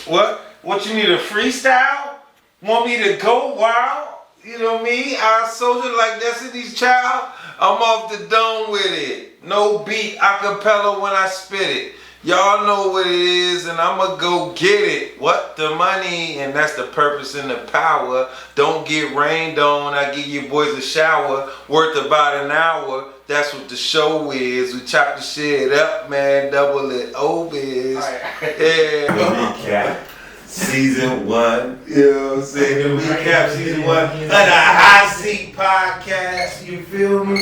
What you need, a freestyle? Want me to go wild? You know me, I soldier like Destiny's Child. I'm off the dome with it. No beat, acapella when I spit it. Y'all know what it is, and I'ma go get it. What? The money, and that's the purpose and the power. Don't get rained on, I give you boys a shower. Worth about an hour, that's what the show is. We chop the shit up, man, double it obis. Right. Yeah. Recap season 1, you know what I'm saying? The recap season 1 of the Hotseat podcast, you feel me?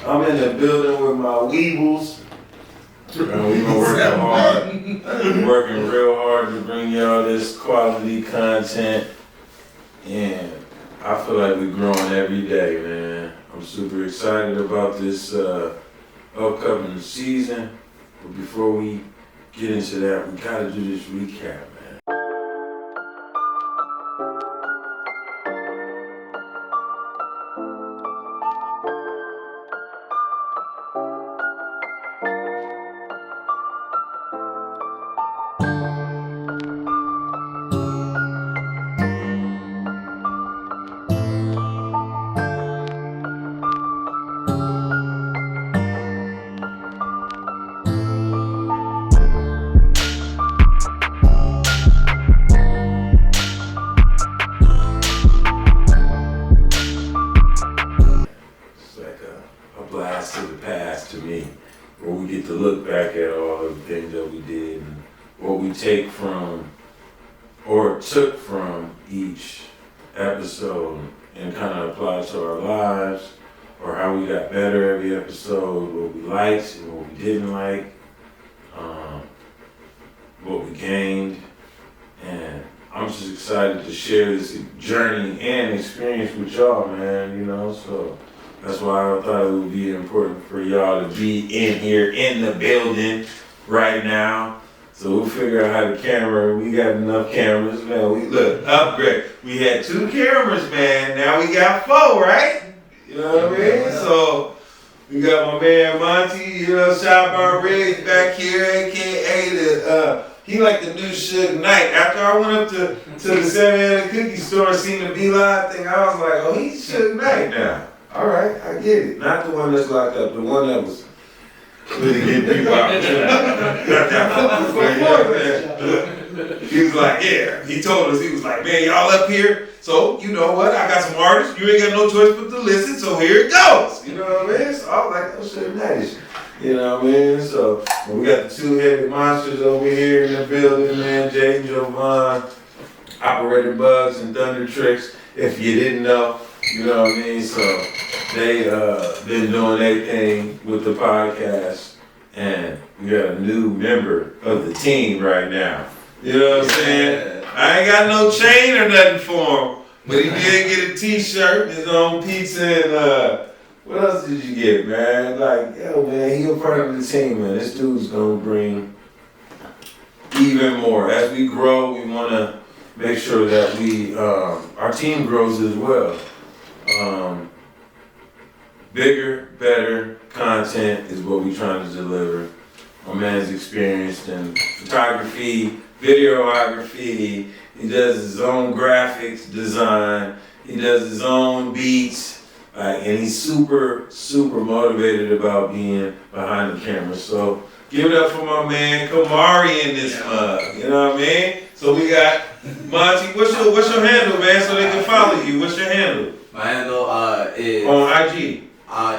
I'm in the building with my weebles. We've been working real hard to bring y'all this quality content, and I feel like we're growing every day, man. I'm super excited about this upcoming season, but before we get into that, we gotta do this recap, man. Look back at all the things that we did and what we take from or took from each episode and kind of apply to our lives, or how we got better every episode, what we liked and what we didn't like, what we gained. And I'm just excited to share this journey and experience with y'all, man, you know, so that's why I thought it would be important for y'all to be in here in the building right now. So we'll figure out how to camera. We got enough cameras, man. We look, upgrade. We had 2 cameras, man. Now we got 4, right? You know what I mean? So we got my man Monty, you know, Shotbywriggz back here, aka he like the new Suge Knight. After I went up to the 7 cookie store and seen the Believe thing, I was like, oh, he's Suge Knight now. All right, I get it. Not the one that's locked up, the one that was really getting people out. He was like, yeah. He told us, he was like, man, y'all up here. So, you know what? I got some artists. You ain't got no choice but to listen. So here it goes. You know what I mean? So I was like, oh shit, nice. You know what I mean? So we got the 2-headed monsters over here in the building, man. Jay and Jovan, Operator Bugs and Thunder Tricks. If you didn't know. You know what I mean? So they been doing their thing with the podcast, and we got a new member of the team right now. You know what I'm saying? I ain't got no chain or nothing for him, but he did get a t-shirt, his own pizza, and what else did you get, man? Like, yo, man, he a part of the team, man. This dude's gonna bring even more. As we grow, we wanna make sure that we, our team grows as well. Bigger, better content is what we're trying to deliver. My man's experienced in photography, videography. He does his own graphics design. He does his own beats. And he's super, super motivated about being behind the camera. So give it up for my man Kamari in this mug. You know what I mean? So we got Monty. What's your handle, man? So they can follow you. What's your handle? My handle is on IG.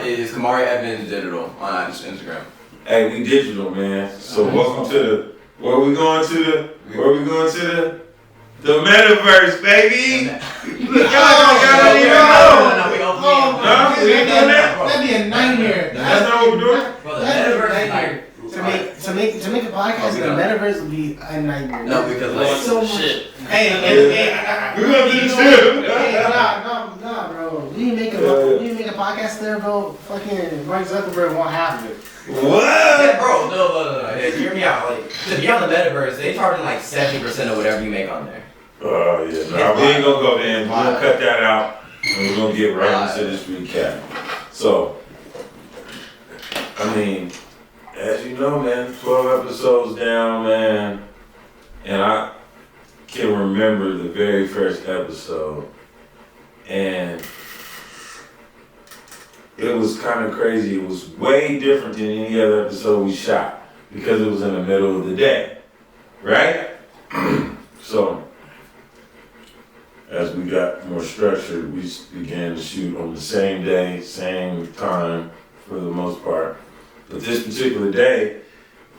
Is Kamari Evans Digital on Instagram. Hey, we digital, man. So welcome to the where we going to the metaverse, baby. Look, y'all don't even know. No, we ain't doing that. That'd be a nightmare. That's not what we're doing. To make a podcast in the metaverse would be a nightmare. No, because like so much. shit. Hey, we're gonna do this too. Nah, bro. We make a podcast there, bro. Fucking Mark Zuckerberg want half of it. What? Yeah, bro, no. Hey, hear me out. Like, to be on the metaverse, they charging like 70% of whatever you make on there. Oh yeah, nah, we ain't gonna go there. We're gonna cut that out, and we're gonna get right into this recap. So, I mean, as you know, man, 12 episodes down, man, and can remember the very first episode, and it was kind of crazy. It was way different than any other episode we shot because it was in the middle of the day, right? So, as we got more structured, we began to shoot on the same day, same time for the most part. But this particular day,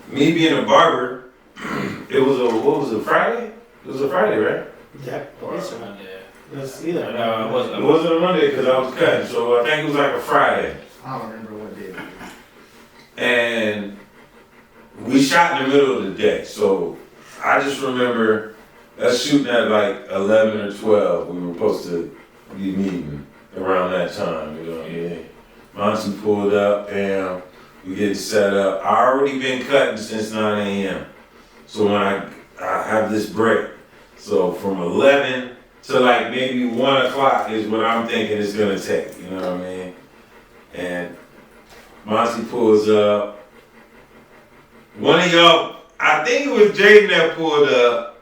me being a barber, it was a Friday? It was a Friday, right? Yeah, Or Monday. it's either. No, it wasn't. It wasn't a Monday because I was cutting, so I think it was like a Friday. I don't remember what day it was. And we shot in the middle of the day, so I just remember us shooting at like 11 or 12. We were supposed to be meeting around that time, you know what I mean? Monty pulled up, and we get set up. I already been cutting since 9 a.m. So when I have this break, so from 11 to like maybe 1 o'clock is what I'm thinking it's gonna take, you know what I mean? And Monty pulls up. One of y'all, I think it was Jaden that pulled up.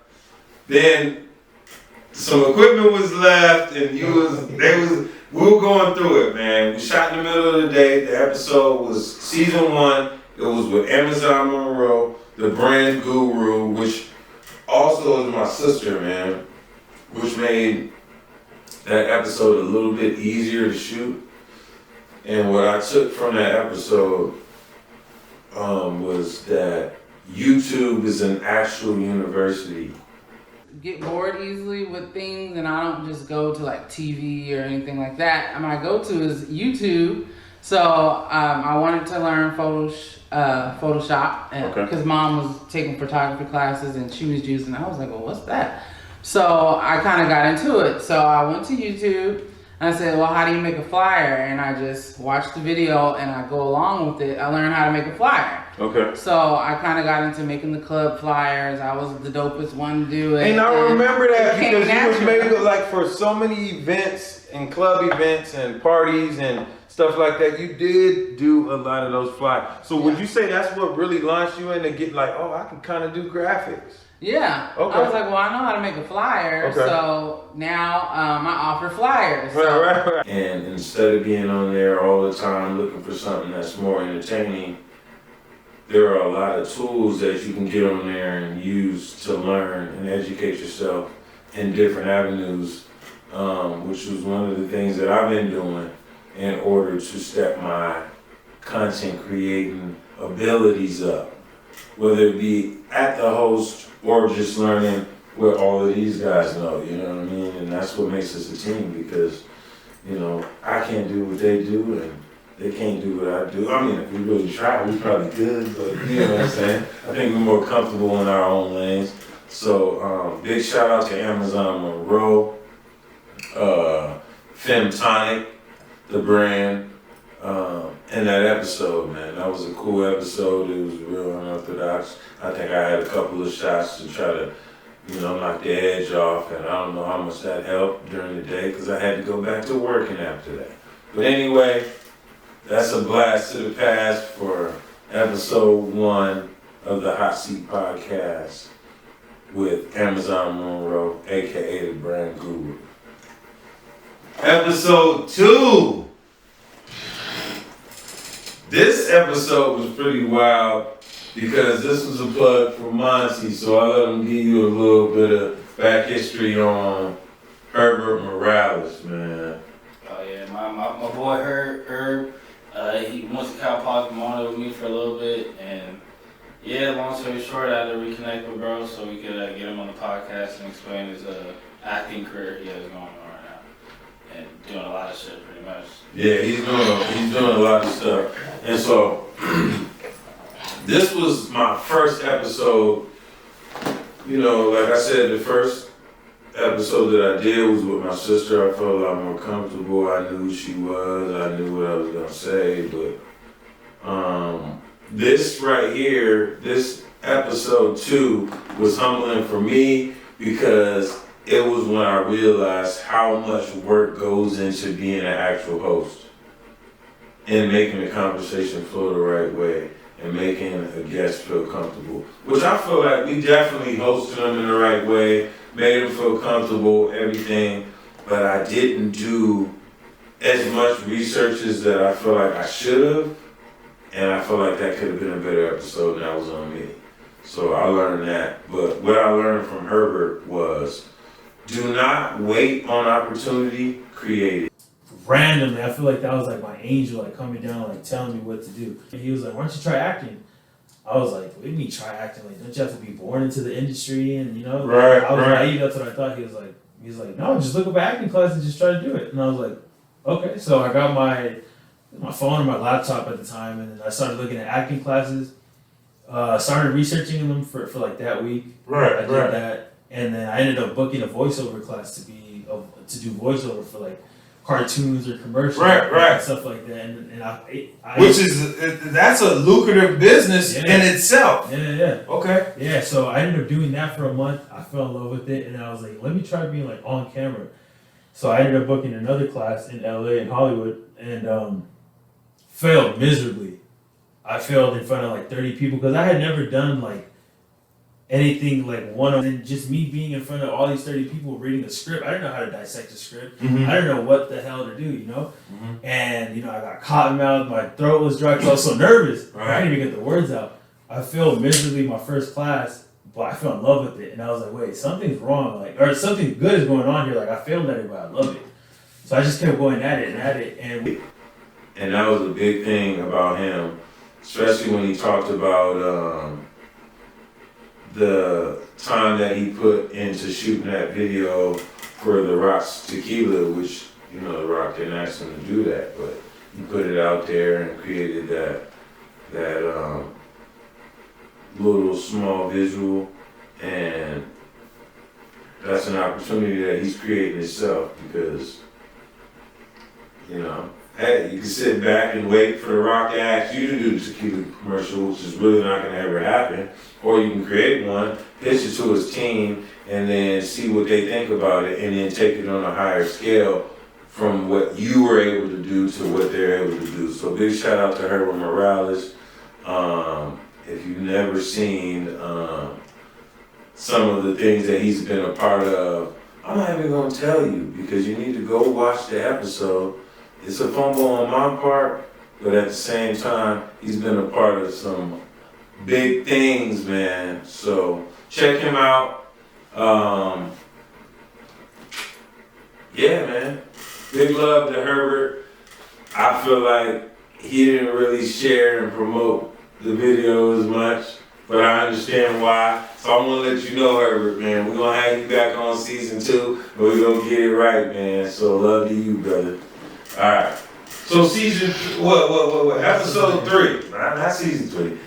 Then some equipment was left, and we were going through it, man. We shot in the middle of the day. The episode was season 1. It was with Amazon Monroe, the brand guru, which also is my sister, man, which made that episode a little bit easier to shoot. And what I took from that episode was that YouTube is an actual university. Get bored easily with things, and I don't just go to like TV or anything like that. My go-to is YouTube. So I wanted to learn Photoshop because Mom was taking photography classes and she was using it. I was like, well, what's that? So I kind of got into it. So I went to YouTube and I said, well, how do you make a flyer? And I just watched the video and I go along with it. I learned how to make a flyer. Okay. So I kind of got into making the club flyers. I was the dopest one to do it. And I remember that it because you was natural. made like for so many events and club events and parties and stuff like that. You did do a lot of those flyers. So would you say that's what really launched you into get like, oh, I can kind of do graphics? Yeah. Okay. I was like, well, I know how to make a flyer. Okay. So now I offer flyers. So Right. And instead of being on there all the time looking for something that's more entertaining, there are a lot of tools that you can get on there and use to learn and educate yourself in different avenues, which was one of the things that I've been doing in order to step my content creating abilities up, whether it be at the host or just learning what all of these guys know, you know what I mean? And that's what makes us a team because, you know, I can't do what they do and they can't do what I do. I mean, if we really try, we probably could, but you know what I'm saying? I think we're more comfortable in our own lanes. So, big shout out to Amazon Monroe, Femtonic, the brand, and that episode, man. That was a cool episode. It was real unorthodox. I think I had a couple of shots to try to, you know, knock the edge off, and I don't know how much that helped during the day because I had to go back to working after that. But anyway, that's a blast to the past for episode 1 of the Hotseat podcast with Amazon Monroe, aka the brand guru. Episode 2. This episode was pretty wild because this was a plug for Monty, so I let him give you a little bit of back history on Herbert Morales, man. Oh yeah, my boy Herb, he went to Cal Poly Pomona with me for a little bit, and yeah, long story short, I had to reconnect with bro so we could get him on the podcast and explain his acting career he has going on right now, and doing a lot of shit pretty much. Yeah, he's doing a lot of stuff, and so this was my first episode. You know, like I said, the first episode that I did was with my sister. I felt a lot more comfortable. I knew who she was. I knew what I was gonna say. But this right here, this episode 2 was humbling for me because it was when I realized how much work goes into being an actual host and making the conversation flow the right way and making a guest feel comfortable. Which I feel like we definitely hosted them in the right way. made him feel comfortable, everything, but I didn't do as much research as that I feel like I should have, and I feel like that could have been a better episode, and that was on me. So I learned that, but what I learned from Herbert was, do not wait on opportunity, create it. Randomly, I feel like that was like my angel, like coming down, like telling me what to do. And he was like, "Why don't you try acting?" I was like, "What do you mean try acting? Like, don't you have to be born into the industry?" And you know, Right, I was right. naive. That's what I thought. He was like, "No, just look up acting class and just try to do it." And I was like, "Okay." So I got my phone and my laptop at the time, and then I started looking at acting classes. Started researching them for like that week. I did that, and then I ended up booking a voiceover class to do voiceover for like cartoons or commercials, and stuff like that. And I Which is, that's a lucrative business in itself. Yeah. Okay. Yeah, so I ended up doing that for a month. I fell in love with it, and I was like, let me try being like on camera. So I ended up booking another class in LA and Hollywood, and failed miserably. I failed in front of like 30 people because I had never done like anything like and just me being in front of all these 30 people reading a script. I didn't know how to dissect a script. I didn't know what the hell to do, you know? And, you know, I got cotton mouth, my throat was dry because I was so nervous. I couldn't even get the words out. I failed miserably my first class, but I fell in love with it. And I was like, wait, something's wrong. Like, or something good is going on here. Like, I failed at it, but I love it. So I just kept going at it. And that was a big thing about him, especially when he talked about the time that he put into shooting that video for The Rock's Tequila, which, you know, The Rock didn't ask him to do that, but he put it out there and created that little small visual, and that's an opportunity that he's creating himself because, you know, hey, you can sit back and wait for The Rock to ask you to do the tequila commercial, which is really not gonna ever happen. Or you can create one, pitch it to his team, and then see what they think about it, and then take it on a higher scale from what you were able to do to what they're able to do. So big shout out to Herbert Morales. If you've never seen some of the things that he's been a part of, I'm not even gonna tell you because you need to go watch the episode. It's a fumble on my part, but at the same time, he's been a part of some big things, man. So check him out. Yeah, man. Big love to Herbert. I feel like he didn't really share and promote the video as much, but I understand why. So I'm gonna let you know, Herbert, man. We're gonna have you back on season 2, but we're gonna get it right, man. So love to you, brother. All right. So season, what? Episode 3. Not season 3.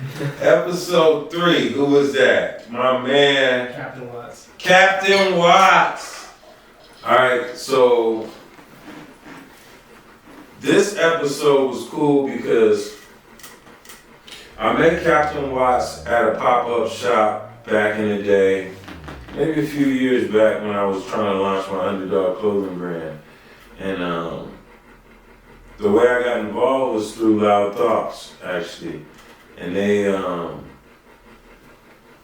Episode 3. Who was that? My man, Captain Watts. Captain Watts. All right. So this episode was cool because I met Captain Watts at a pop-up shop back in the day, maybe a few years back when I was trying to launch my Underdog clothing brand, and the way I got involved was through Loudthoughts, actually. And they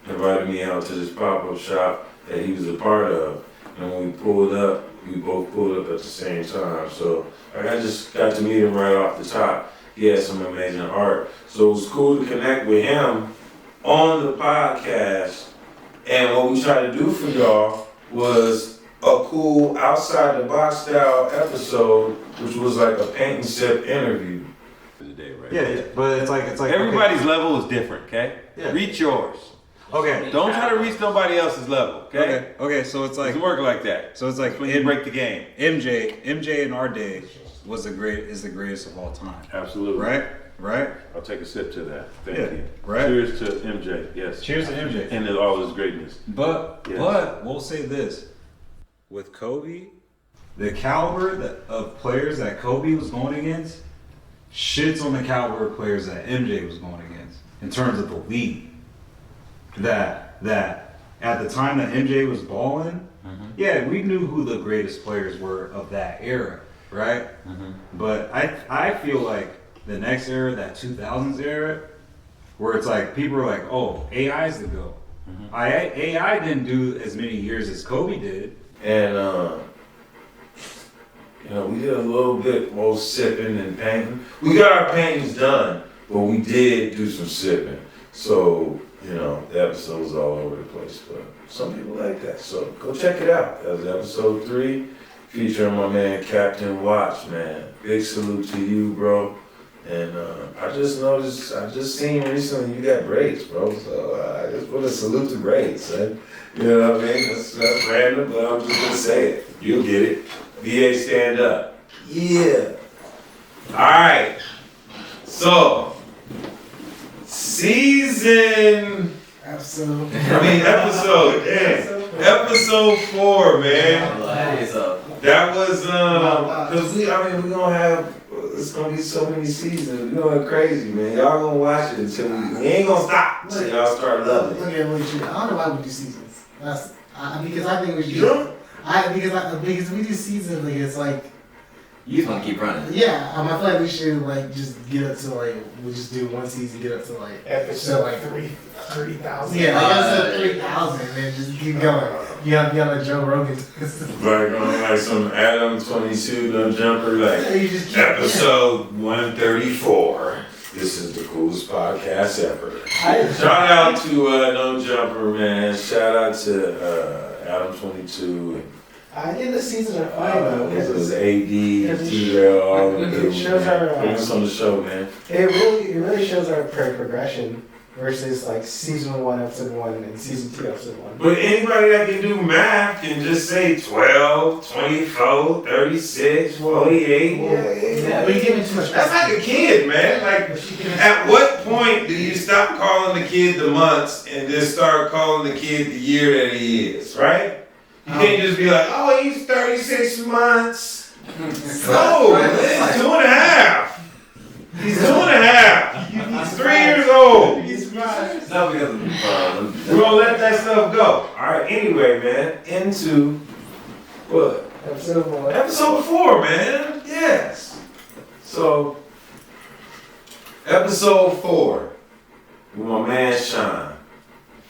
invited me out to this pop-up shop that he was a part of. And when we pulled up, we both pulled up at the same time. So I just got to meet him right off the top. He had some amazing art. So it was cool to connect with him on the podcast. And what we tried to do for y'all was a cool outside the box style episode, which was like a paint and sip interview. Yeah, but it's like Everybody's level is different, okay? Yeah. Reach yours. okay. Don't try to reach nobody else's level, okay? Okay, so it's It like doesn't work like that. so it's like When you break the game. MJ in our day is the greatest of all time. Absolutely. Right? I'll take a sip to that. Thank Yeah, you. right? Cheers to MJ. Yes. Cheers to MJ. And all his greatness. But we'll say this. With Kobe, the caliber of players that Kobe was going against shits on the caliber of players that MJ was going against in terms of the league. That at the time that MJ was balling, yeah, we knew who the greatest players were of that era, right? But I feel like the next era, that 2000s era, where it's like people are like, oh, AI's the GOAT. AI didn't do as many years as Kobe did. And, you know, we did a little bit more sipping and painting. We got our paintings done, but we did do some sipping. So, you know, the episode was all over the place, but some people like that. So go check it out. That was episode 3, featuring my man Captain Watch, man. Big salute to you, bro. And I just noticed, I just seen recently you got braids, bro. So I just want to salute the braids, son. You know what I mean? That's random, but I'm just gonna say it. You'll get it. VA stand up. Yeah. All right. So, episode 4, man. That was cause we gonna have. It's gonna be so many seasons. We're going crazy, man. Y'all gonna watch it until we ain't gonna stop until y'all start loving it. Look at what you. I don't know why we do seasons. That's because I think we should. You don't? Because we do seasons. Like it's like. You just want to keep running. Yeah, I feel like we should like just get up to like we just do one season, get up to like episode like 3,000. Yeah, like episode 3,000, and then just keep going. You gotta be on a Joe Rogan. Like on like some Adam 22 no jumper, like episode 134. This is the coolest podcast ever. Shout out to No Jumper, man. Shout out to Adam 22. I think the seasons are fine though. This is AD, T-Rail, all of them. It shows our. Bring us on the show, man. It really shows our progression versus like season 1, episode 1, and season 2, episode 1. But anybody that can do math can just say 12, 24, 36, 48. Yeah, but you give me too much. That's like a kid, man. Like, at what point do you stop calling the kid the months and just start calling the kid the year that he is, right? You can't just be like, oh, he's 36 months. No, it's 2.5. He's 2.5. He's 3 years old. No, because We're gonna let that stuff go. Alright, anyway, man, into what? Episode 1. Episode 4, man. Yes. So, episode 4 with my man Sean.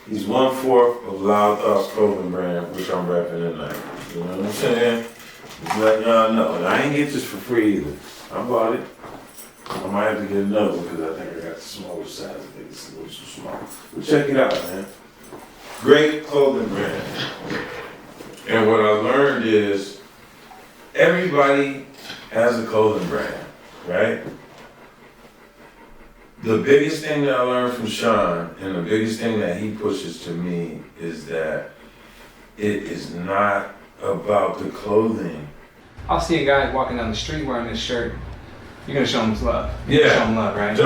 He's 1/4 of Loudthoughts clothing brand, which I'm repping tonight. You know what I'm saying? Just letting y'all know. And I ain't get this for free either. I bought it. I might have to get another one because I think I got the smaller size. I think it's a little too small. But check it out, man. Great clothing brand. And what I learned is everybody has a clothing brand, right? The biggest thing that I learned from Sean, and the biggest thing that he pushes to me, is that it is not about the clothing. I'll see a guy walking down the street wearing this shirt. You're gonna show him love. Yeah. Show him love, right?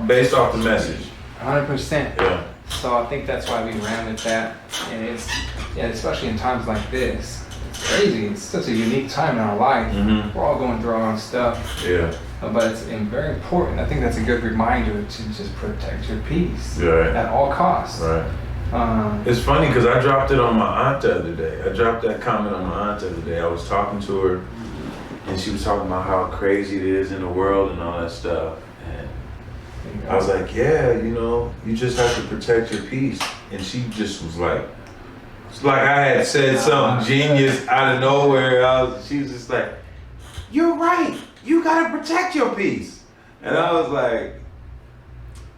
Based off the message. 100%. Yeah. So I think that's why we ran with that, and it's especially in times like this. It's crazy. It's such a unique time in our life. Mm-hmm. We're all going through our own stuff. Yeah. But it's very important. I think that's a good reminder to just protect your peace Right. at all costs. Right. It's funny because I dropped it on my aunt the other day. I dropped that comment on my aunt the other day. I was talking to her, and she was talking about how crazy it is in the world and all that stuff. And I was like, yeah, you know, you just have to protect your peace. And she just was like, it's like I had said something genius out of nowhere. She was just like, you're right. You gotta protect your peace. And I was like,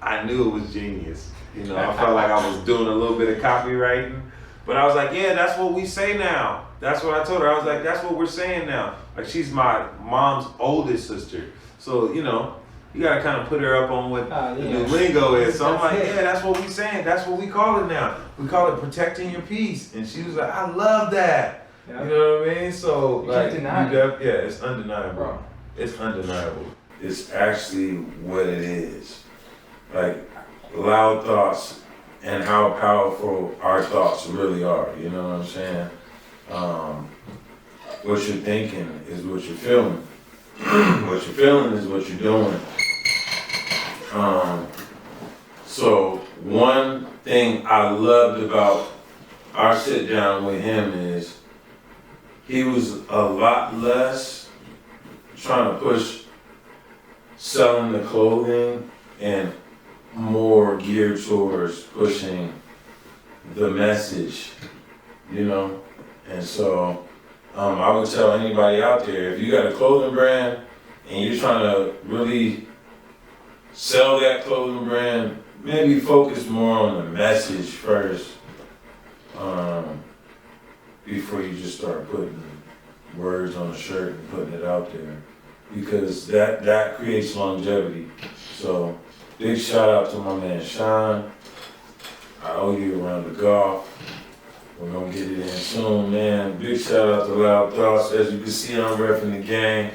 I knew it was genius. You know, I felt like I was doing a little bit of copywriting. But I was like, yeah, that's what we say now. That's what I told her. I was like, that's what we're saying now. Like, she's my mom's oldest sister. So, you know, you gotta kind of put her up on what the new lingo is. So I'm like, yeah, that's what we saying. That's what we call it now. We call it protecting your peace. And she was like, I love that. Yeah. You know what I mean? So, You like, can't deny it. yeah, it's undeniable. Bro. It's undeniable. It's actually what it is. Like, loud thoughts and how powerful our thoughts really are. You know what I'm saying? What you're thinking is what you're feeling. What you're feeling is what you're doing. So one thing I loved about our sit down with him is he was a lot less trying to push selling the clothing and more geared towards pushing the message, you know? And so I would tell anybody out there, if you got a clothing brand and you're trying to really sell that clothing brand, maybe focus more on the message first before you just start putting words on a shirt and putting it out there, because that creates longevity. So big shout out to my man Sean. I owe you a round of golf. We're gonna get it in soon, man. Big shout out to Loudthoughts. As you can see, I'm repping the gang.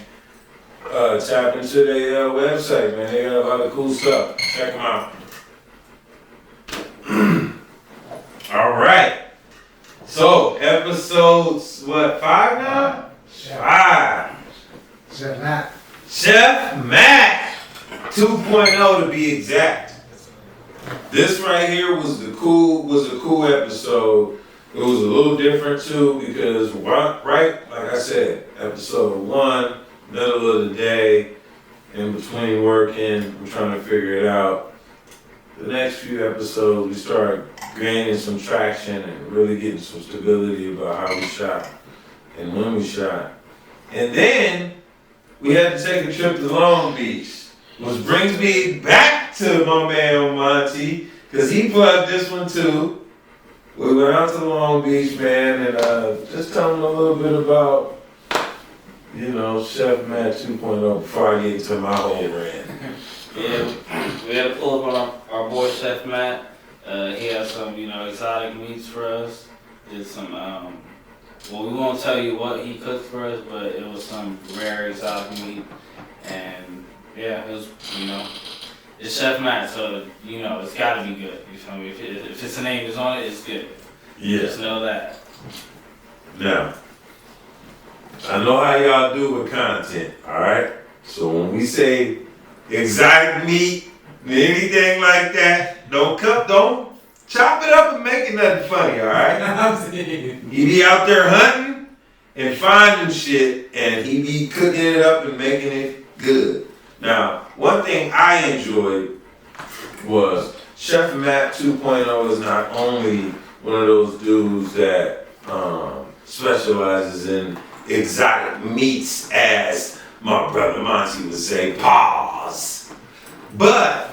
Tap into their website, man. They got a lot of cool stuff. Check them out. All right. So episodes, what, 5 now? 5. Chef Matt. Chef Matt 2.0 to be exact. This right here was a cool episode. It was a little different too because right, like I said, episode 1, middle of the day, in between working, we're trying to figure it out. The next few episodes, we start gaining some traction and really getting some stability about how we shot and when we shot. And then we had to take a trip to Long Beach, which brings me back to my man Monty, because he plugged this one too. We went out to Long Beach, man, and just tell him a little bit about, you know, Chef Matt 2.0 before I get into my whole rant. Yeah, we had to pull up on our boy Chef Matt. He had some, you know, exotic meats for us. Did some, well, we won't tell you what he cooked for us, but it was some rare exotic meat. And yeah, it was, you know, it's Chef Matt, so, you know, it's gotta be good. You feel me? If it's a name is on it, it's good. Yeah. Just know that. Now, I know how y'all do with content, alright? So when we say exotic meat, anything like that, don't chop it up and make it nothing funny, alright? He be out there hunting and finding shit, and he be cooking it up and making it good. Now, one thing I enjoyed was Chef Matt 2.0 is not only one of those dudes that specializes in exotic meats, as my brother Monty would say, pause. But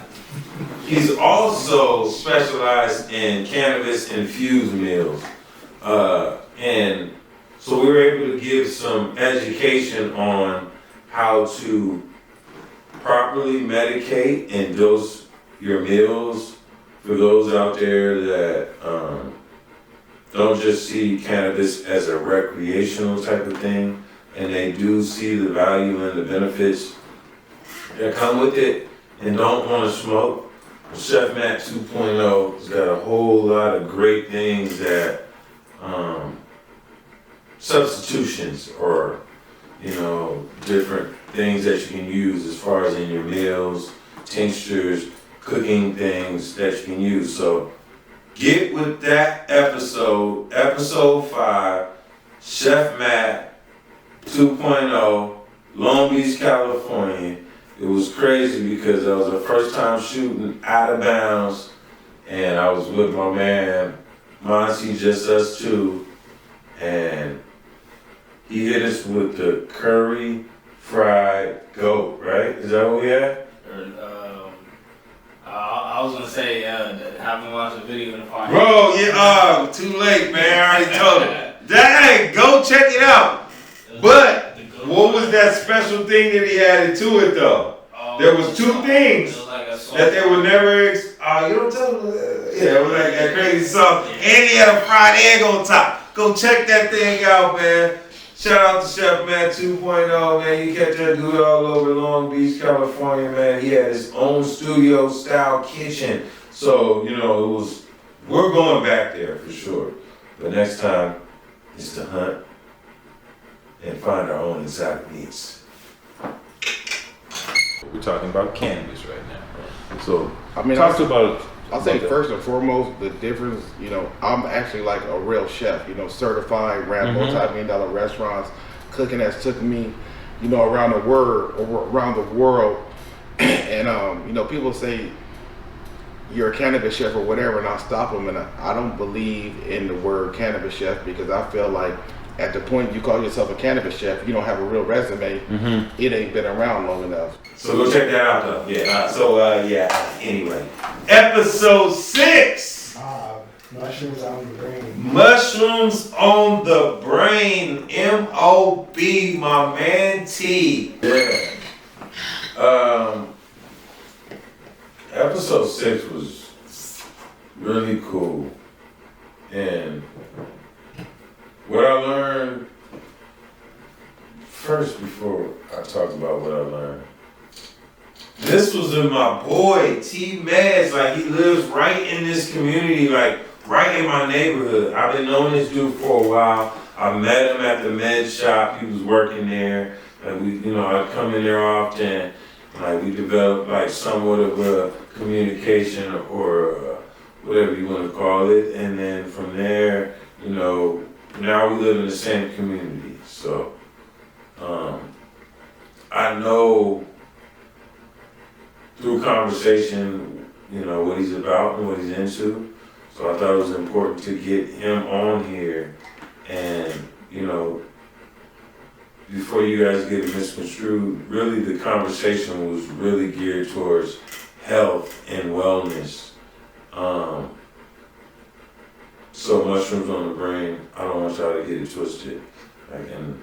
he's also specialized in cannabis infused meals. And so we were able to give some education on how to properly medicate and dose your meals for those out there that don't just see cannabis as a recreational type of thing, and they do see the value and the benefits that come with it and don't want to smoke. Chef Matt 2.0 has got a whole lot of great things that substitutions or, you know, different things that you can use as far as in your meals, tinctures, cooking things that you can use. So get with that episode 5, Chef Matt 2.0, Long Beach, California. It was crazy because that was the first time shooting out of bounds, and I was with my man Monty, just us two, and he hit us with the curry fried goat, right? Is that what we had? I was gonna say, haven't watched the video in the final. Bro, yeah, too late, man. I already told him. Dang, go check it out. But what was that special thing that he added to it, though? There was 2 things that they would never. You don't tell them. Yeah, it was like that crazy sauce, and he had a fried egg on top. Go check that thing out, man. Shout out to Chef Matt 2.0, man. You catch that dude all over Long Beach, California, man. He had his own studio style kitchen. So, you know, we're going back there for sure. But next time, it's to hunt and find our own exotic meats. We're talking about cannabis right now. So, I mean, talk about. I'll say first and foremost, the difference, you know, I'm actually like a real chef, you know, certified, ran multi-million-dollar restaurants. Cooking has took me, you know, around the world. And, you know, people say, you're a cannabis chef or whatever, and I'll stop them. And I don't believe in the word cannabis chef because I feel like at the point you call yourself a cannabis chef, you don't have a real resume. It ain't been around long enough. So go check that out though. Yeah. Anyway, episode 6. Mushrooms on the brain. Mushrooms on the brain. M.O.B. My man T. Yeah. Episode 6 was really cool, and what I learned first before I talk about what I learned. This was in my boy T Meds. Like, he lives right in this community, like right in my neighborhood. I've been knowing this dude for a while. I met him at the med shop. He was working there. Like, I'd come in there often. Like, we developed like somewhat of a communication or whatever you want to call it. And then from there, now we live in the same community. So I know through conversation, what he's about and what he's into. So I thought it was important to get him on here. And, before you guys get it misconstrued, really the conversation was really geared towards health and wellness. So mushrooms on the brain, I don't want y'all to get it twisted. And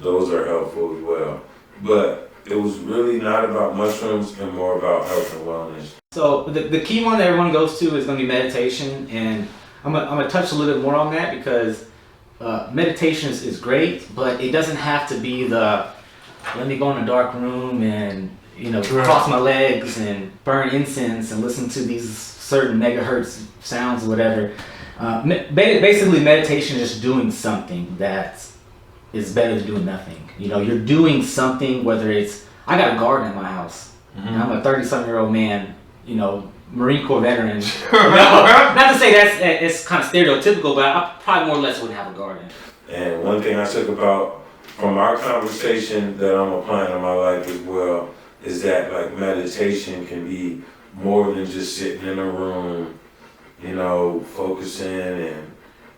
those are helpful as well. But it was really not about mushrooms and more about health and wellness. So the key one that everyone goes to is going to be meditation, and I'm gonna touch a little bit more on that because meditation is great, but it doesn't have to be the let me go in a dark room and cross my legs and burn incense and listen to these certain megahertz sounds or whatever. Basically, meditation is just doing something that is better than doing nothing. You're doing something, whether it's, I got a garden in my house, and I'm a 30-something-year-old man, Marine Corps veteran. Not to say it's kind of stereotypical, but I probably more or less wouldn't have a garden. And one thing I took about from our conversation that I'm applying to my life as well is that like meditation can be more than just sitting in a room, focusing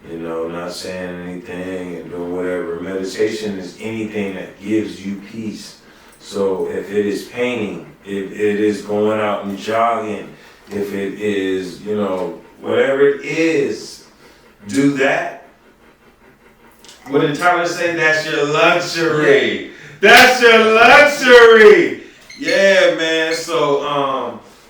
and not saying anything and doing whatever. Meditation is anything that gives you peace. So if it is painting, if it is going out and jogging, if it is, whatever it is, do that. What did Tyler say? That's your luxury. That's your luxury. Yeah, man. So,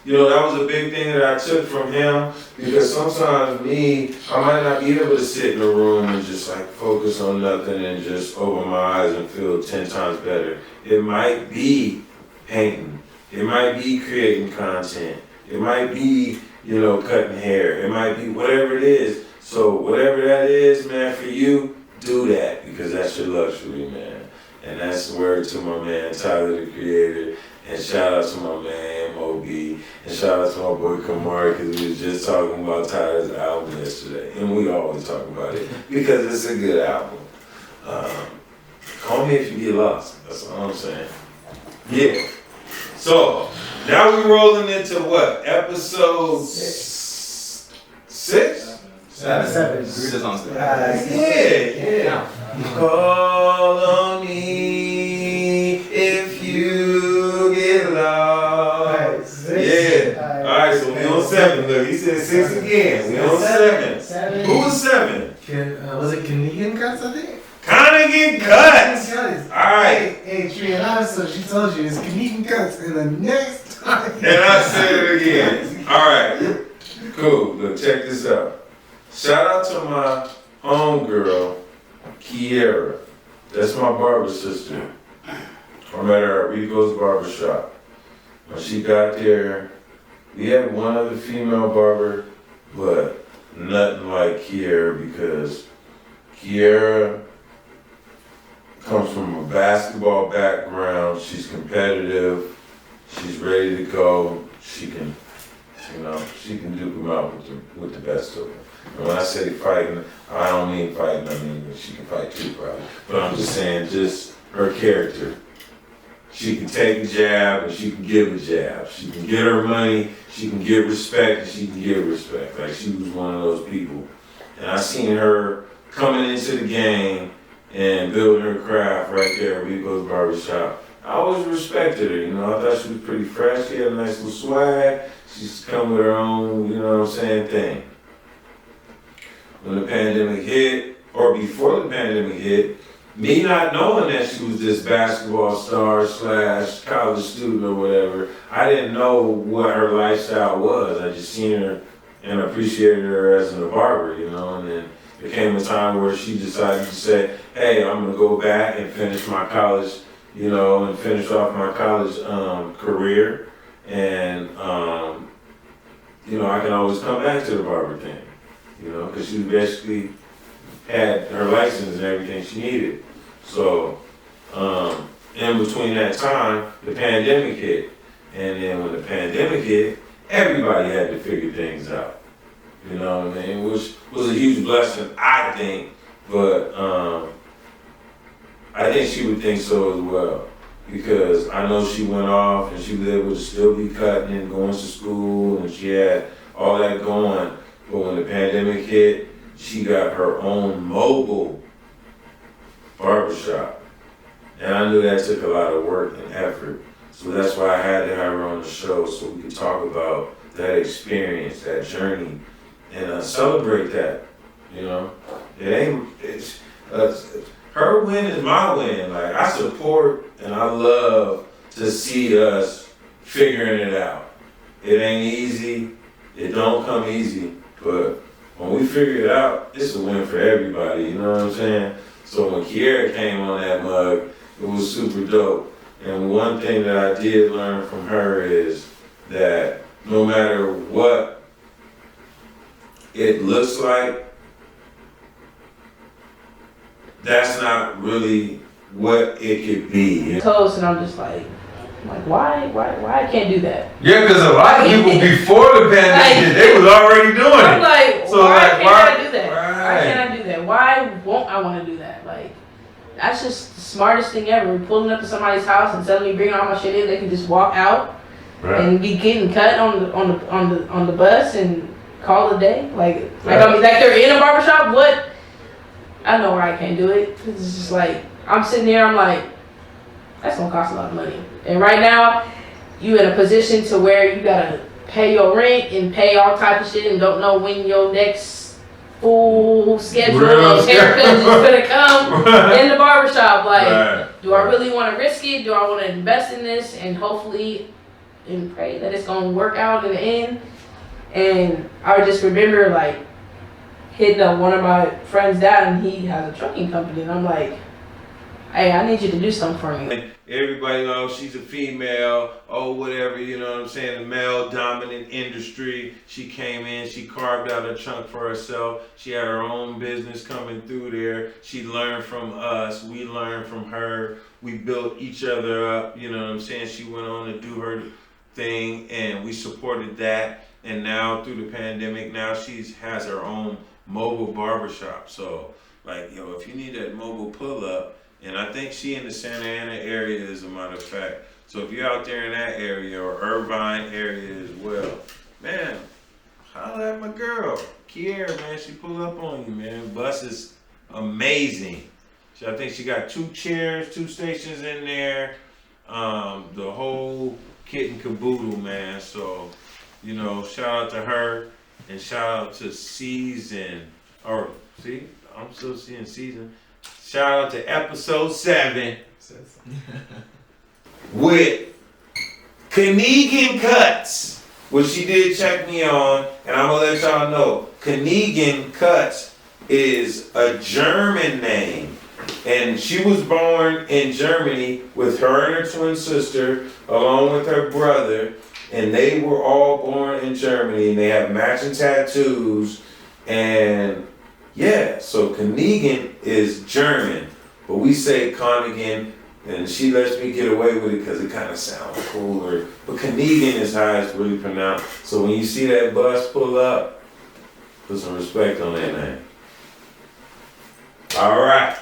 that was a big thing that I took from him, because sometimes I might not be able to sit in a room and just like focus on nothing and just open my eyes and feel 10 times better. It might be painting. It might be creating content. It might be, cutting hair. It might be whatever it is. So whatever that is, man, for you, do that, because that's your luxury, man. And that's the word to my man, Tyler, the Creator. And shout out to my man, M.O.B. And shout out to my boy, Kamar, because we was just talking about Tyler's album yesterday. And we always talk about it, because it's a good album. Call me if you get lost. That's all I'm saying. Yeah. So, now we're rolling into what? Episode 6? 7. We're just on 7. Yeah. Call on me if you get lost. Yeah. Alright, so we on 7. Look, he said 6 again. We on 7. Who was 7? Was it Canadian Cuts, I think? Canadian Cuts! Alright. Hey, Triana, so she told you it's Canadian Cuts, and the next time. And I said it again. Alright. Cool. Look, check this out. Shout out to my homegirl, Kiera. That's my barber sister. I met her at Rico's Barbershop. When she got there, we had one other female barber, but nothing like Kiera, because Kiera comes from a basketball background. She's competitive. She's ready to go. She can, she can duke them out with the best of them. And when I say fighting, I don't mean fighting. I mean she can fight too, probably. But I'm just saying, just her character. she can take a jab and she can give a jab. She can get her money, she can get respect, and she can give respect. Like, she was one of those people. And I seen her coming into the game and building her craft right there at Rico's Barbershop. I always respected her, you know. I thought she was pretty fresh. She had a nice little swag. She's come with her own, you know what I'm saying, thing. When the pandemic hit, or before the pandemic hit, me not knowing that she was this basketball star / college student or whatever, I didn't know what her lifestyle was. I just seen her and appreciated her as a barber, you know. And then there came a time where she decided to say, hey, I'm gonna go back and finish my college, you know, and finish off my college career. And, you know, I can always come back to the barber thing, you know, because she basically had her license and everything she needed. So, in between that time, the pandemic hit. And then when the pandemic hit, everybody had to figure things out. You know what I mean? Which was a huge blessing, I think. But I think she would think so as well. Because I know she went off and she was able to still be cutting and going to school and she had all that going. But when the pandemic hit, she got her own mobile barbershop. And I knew that took a lot of work and effort. So that's why I had to have her on the show so we could talk about that experience, that journey, and celebrate that, you know? Her win is my win. Like, I support and I love to see us figuring it out. It ain't easy, it don't come easy, but when we figure it out, it's a win for everybody, you know what I'm saying? So when Kiera came on that mug, it was super dope. And one thing that I did learn from her is that no matter what it looks like, that's not really what it could be. Toast, and I'm just like why I can't do that? Yeah, because a lot of people before the pandemic, they was already doing it. I'm like, so why like, can't I do that? Right. Why can't I do that? Why won't I want to do that? Like, that's just the smartest thing ever. Pulling up to somebody's house and telling me bring all my shit in, they can just walk out and be getting cut on the bus and call it a day. Like they're in a barbershop. What? I know where I can't do it. It's just like I'm sitting there. I'm like, that's gonna cost a lot of money. And right now, you in a position to where you gotta pay your rent and pay all type of shit and don't know when your next full schedule of haircuts is gonna come in the barbershop. Like, do I really want to risk it? Do I want to invest in this and hopefully and pray that it's gonna work out in the end? And I just remember like hitting up one of my friends' dad, and he has a trucking company, and I'm like, hey, I need you to do something for me. Everybody knows she's a female, whatever, you know what I'm saying, a male dominant industry. She came in, she carved out a chunk for herself. She had her own business coming through there. She learned from us, we learned from her. We built each other up, you know what I'm saying. She went on to do her thing and we supported that. And now through the pandemic, now she has her own mobile barbershop. So like, yo, if you need that mobile pull up, and I think she in the Santa Ana area as a matter of fact. So if you're out there in that area or Irvine area as well, man, holla at my girl, Kiera, man. She pull up on you, man. Bus is amazing. I think she got 2 chairs, 2 stations in there, the whole kit and caboodle, man. So, you know, shout out to her and shout out to Season, or see, I'm still seeing Season. Shout out to episode 7 with Kniegan Cuts, which she did check me on, and I'm gonna let y'all know, Kniegan Cuts is a German name, and she was born in Germany with her and her twin sister, along with her brother, and they were all born in Germany, and they have matching tattoos, and yeah, so Kniegan is German, but we say Kniegan, and she lets me get away with it because it kind of sounds cooler. But Kniegan is how it's really pronounced. So when you see that bus pull up, put some respect on that name. All right,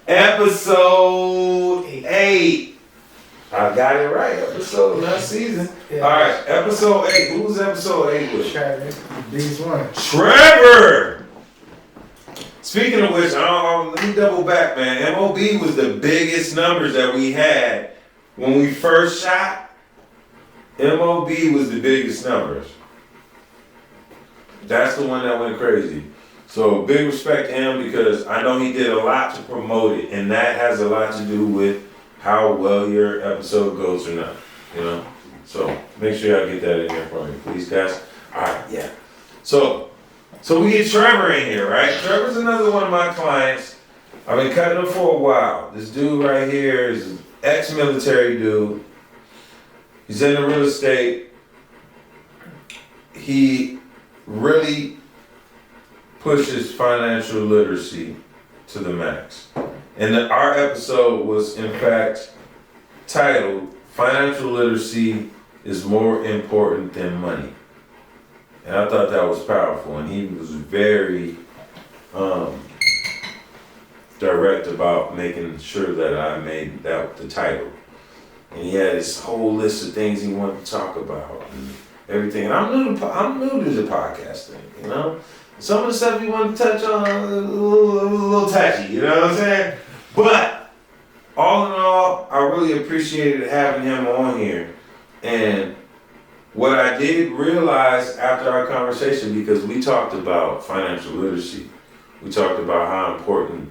episode 8. I got it right. Episode, not season. Yeah. All right, episode 8. Who was episode 8 with? Trevor, biggest one. Trevor! Speaking of which, let me double back, man. M.O.B was the biggest numbers that we had when we first shot. M.O.B was the biggest numbers. That's the one that went crazy. So big respect to him because I know he did a lot to promote it, and that has a lot to do with how well your episode goes or not, you know? So make sure y'all get that in there for me, please, guys. All right, yeah. So we get Trevor in here, right? Trevor's another one of my clients. I've been cutting him for a while. This dude right here is an ex-military dude. He's in the real estate. He really pushes financial literacy to the max. And our episode was, in fact, titled, Financial Literacy is More Important Than Money. And I thought that was powerful. And he was very direct about making sure that I made that the title. And he had this whole list of things he wanted to talk about and everything. And I'm new to the podcast thing, you know? Some of the stuff you want to touch on a little touchy, you know what I'm saying? But all in all, I really appreciated having him on here. And what I did realize after our conversation, because we talked about financial literacy, we talked about how important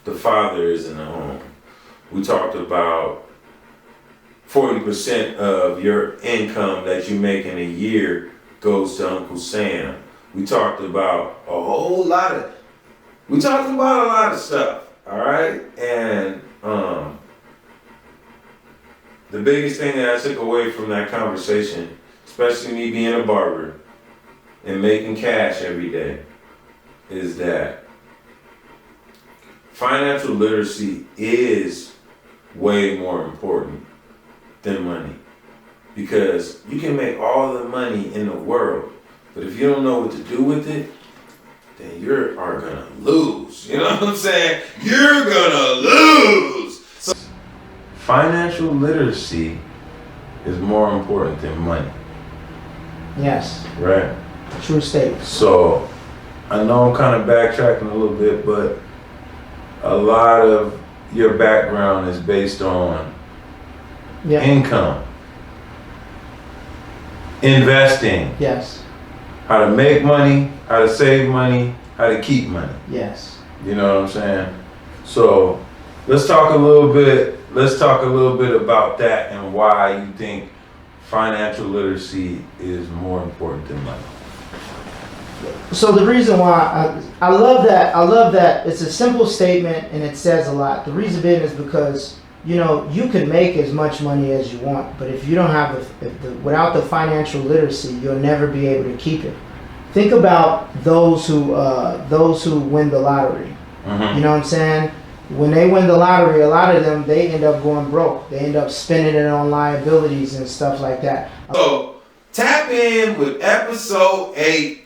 the father is in the home. We talked about 40% of your income that you make in a year goes to Uncle Sam. We talked about a lot of stuff, all right? And the biggest thing that I took away from that conversation, especially me being a barber and making cash every day, is that financial literacy is way more important than money. Because you can make all the money in the world, but if you don't know what to do with it, then you are gonna lose. You know what I'm saying? You're gonna lose. So, financial literacy is more important than money. Yes. Right? True statement. So, I know I'm kind of backtracking a little bit, but a lot of your background is based on income, investing. Yes. How to make money, how to save money, how to keep money. Yes. You know what I'm saying? So let's talk a little bit about that and why you think financial literacy is more important than money. So the reason why I love that it's a simple statement and it says a lot. The reason being is because you can make as much money as you want, but if you don't have without the financial literacy, you'll never be able to keep it. Think about those who win the lottery. Mm-hmm. You know what I'm saying? When they win the lottery, a lot of them, they end up going broke. They end up spending it on liabilities and stuff like that. So tap in with episode 8